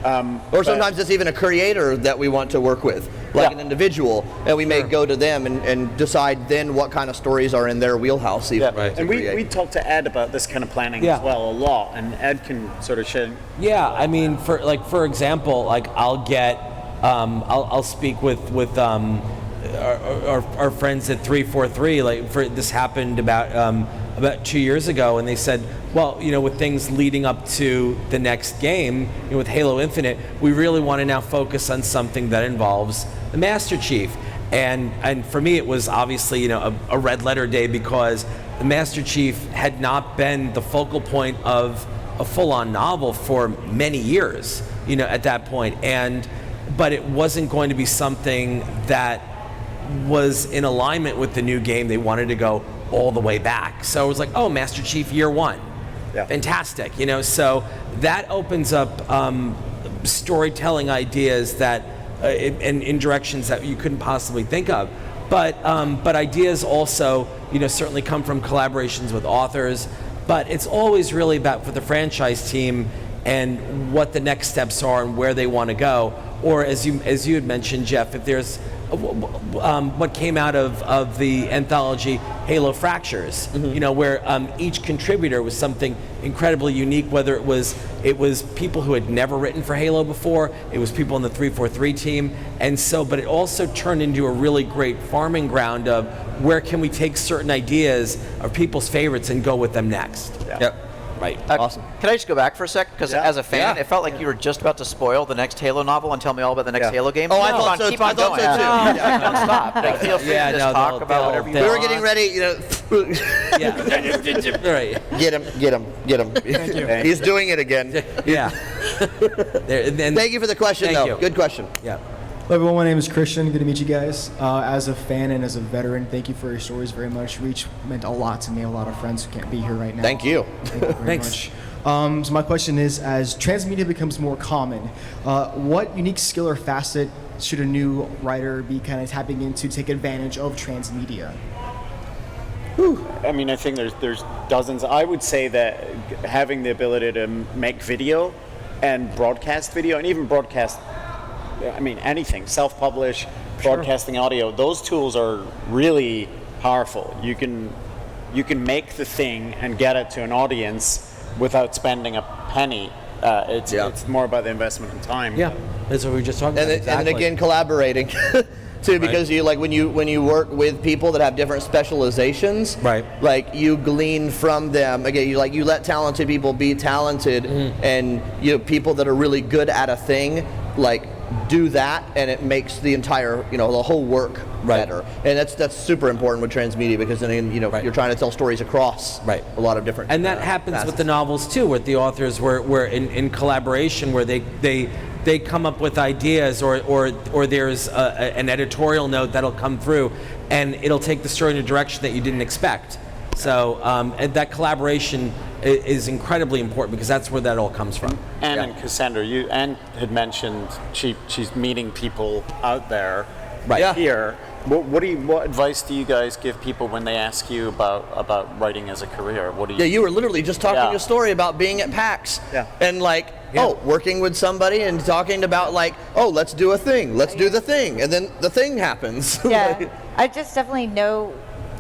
Or sometimes it's even a creator that we want to work with, like an individual, and we may go to them and decide then what kind of stories are in their wheelhouse. And we talked to Ed about this kind of planning as well a lot, and Ed can sort of shed. Yeah, I mean, for example, like I'll get. I'll speak with our friends at 343. This happened about 2 years ago, and they said, well, with things leading up to the next game, with Halo Infinite, we really want to now focus on something that involves the Master Chief. And for me, it was obviously a red letter day, because the Master Chief had not been the focal point of a full-on novel for many years, at that point. But it wasn't going to be something that was in alignment with the new game. They wanted to go all the way back. So it was like, oh, Master Chief Year 1. Fantastic. So that opens up storytelling ideas that in directions that you couldn't possibly think of. But ideas also, certainly come from collaborations with authors. But it's always really about, for the franchise team, and what the next steps are and where they want to go. Or as you had mentioned, Jeff, if there's what came out of the anthology Halo Fractures, where each contributor was something incredibly unique, whether it was people who had never written for Halo before, it was people in the 343 team, but it also turned into a really great farming ground of where can we take certain ideas of people's favorites and go with them next. Right. Awesome. Can I just go back for a sec? Because as a fan, it felt like you were just about to spoil the next Halo novel and tell me all about the next Halo game. Oh, I thought so. Keep on going. Don't stop. Like, feel free to just talk about whatever you want. We were getting ready, Right. Get him. Thank you. He's doing it again. Thank you for the question, Thank though. you. Good question. Yeah. Hello everyone, my name is Christian. Good to meet you guys. As a fan and as a veteran, thank you for your stories very much. Reach meant a lot to me. A lot of friends who can't be here right now. Thank you. Thank you very much. So my question is, as transmedia becomes more common, what unique skill or facet should a new writer be kind of tapping into to take advantage of transmedia? I mean, I think there's dozens. I would say that having the ability to make video and broadcast video, and even broadcast, I mean, anything, self-publish, broadcasting audio, those tools are really powerful. You can make the thing and get it to an audience without spending a penny. It's more about the investment in time. Yeah, that's what we were just talking about. And then again, collaborating. too, because you like when you work with people that have different specializations, right? Like you glean from them. Again, you let talented people be talented, and people that are really good at a thing, like do that, and it makes the entire the whole work better. And that's super important with transmedia, because then you're trying to tell stories across a lot of different and that happens facets. with the novels too, with the authors where in collaboration, where they come up with ideas, or there's an editorial note that'll come through and it'll take the story in a direction that you didn't expect. So and that collaboration is incredibly important, because that's where that all comes from. Anne and Cassandra, Anne had mentioned she's meeting people out there here. What advice do you guys give people when they ask you about writing as a career? What do you? Yeah, you were literally just talking a story about being at PAX and working with somebody and talking about let's do a thing, let's do the thing, and then the thing happens. Yeah, I just definitely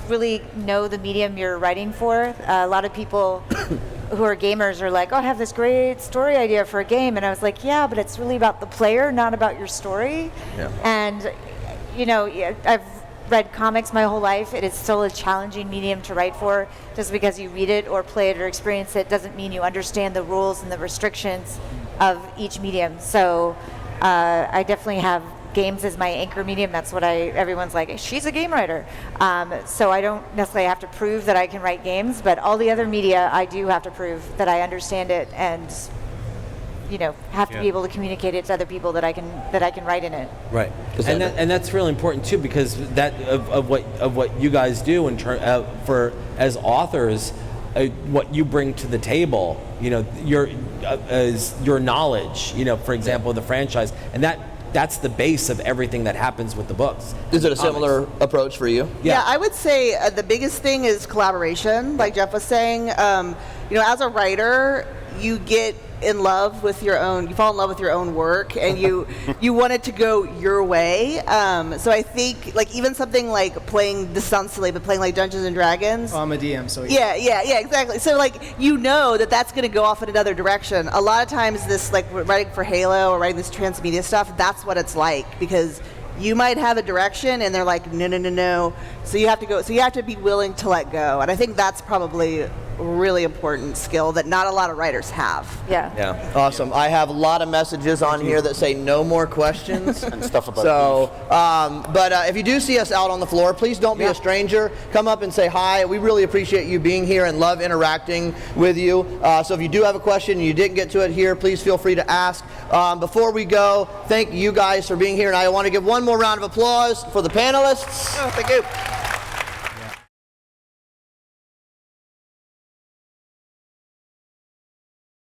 really know the medium you're writing for. A lot of people who are gamers are like, oh, I have this great story idea for a game, and I was like, yeah, but it's really about the player, not about your story. Yeah. And I've read comics my whole life. It is still a challenging medium to write for. Just because you read it or play it or experience it doesn't mean you understand the rules and the restrictions of each medium. So I definitely have games as my anchor medium. That's what everyone's like, she's a game writer. So I don't necessarily have to prove that I can write games, but all the other media, I do have to prove that I understand it, and have to be able to communicate it to other people that I can write in it. Right, and that's really important too, because that of what you guys do for as authors, what you bring to the table, your knowledge, for example, the franchise, and that's the base of everything that happens with the books. Is it a similar approach for you? Yeah, I would say the biggest thing is collaboration, like Jeff was saying. As a writer, you get in love with you fall in love with your own work, and you want it to go your way. So I think even something like playing, this sounds silly, but playing like Dungeons and Dragons. I'm a DM, so yeah, exactly. So that's going to go off in another direction. A lot of times this, writing for Halo or writing this transmedia stuff, that's what it's like, because you might have a direction and they're like, no. So you have to be willing to let go. And I think that's probably a really important skill that not a lot of writers have. Yeah. Awesome. I have a lot of messages on here that say no more questions and stuff about but if you do see us out on the floor, please don't be a stranger. Come up and say hi. We really appreciate you being here and love interacting with you. So if you do have a question and you didn't get to it here, please feel free to ask. Before we go, thank you guys for being here, and I want to give one more round of applause for the panelists. Oh, thank you.